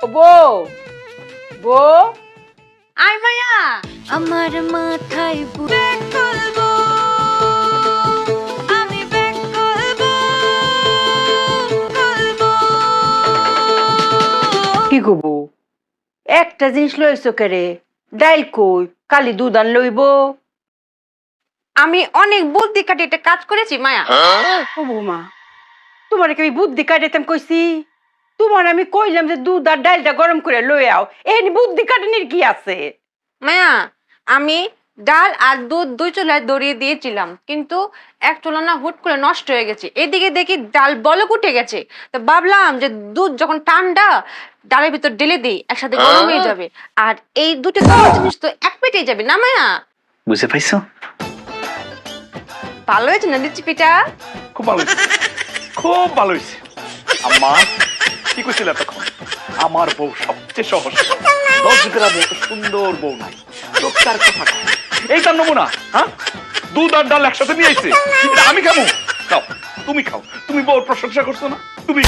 ও বউ, বউ, আই মায়া আমার মাথায় ব্যাগ করবো, আমি ব্যাগ করবো, করবো। কি গো বউ, একটা জিনিস লইছো কেরে? ডাইল কই, কালি দুধ আন লইব। আমি অনেক বুদ্ধি কাটি একটা কাজ করেছি মায়া। ও বৌমা, তোমার কি আমি বুদ্ধি কাটাইতাম কইছি? তোমার আমি কইলাম যে দুধ আর ডালটা গরম করে লই আও, এখানে বুদ্ধি কাটানির কি আছে? মায়া আমি ডাল আর দুধ দুই চুলায় দড়িয়ে দিয়েছিলাম, কিন্তু এক চুলা না হুট করে নষ্ট হয়ে গেছে। এদিকে দেখি ডাল বলক উঠে গেছে, তো ভাবলাম যে দুধ যখন ঠান্ডা ডালের ভিতর ঢেলে দিই, একসাথে গরম হয়ে যাবে। আর এই দুটো গরম জিনিস তো এক পেটেই যাবে না মায়া। বুঝতে পাইছো? ভালো হয়েছে না রেসিপিটা? খুব ভালো হয়েছে, খুব ভালো হয়েছে। আম্মা কি কইছিল তখন? আমার বউ সবচেয়ে সহজ, 10 গ্রামে এত সুন্দর বউ নাই। লোকটার কথা কয়। এই তার নমুনা। হ্যাঁ, দুধ আর ডাল একসাথে নিয়ে আইছে, এটা আমি খাবো। খাও, তুমি খাও। তুমি বউর প্রশংসা করছো না? তুমি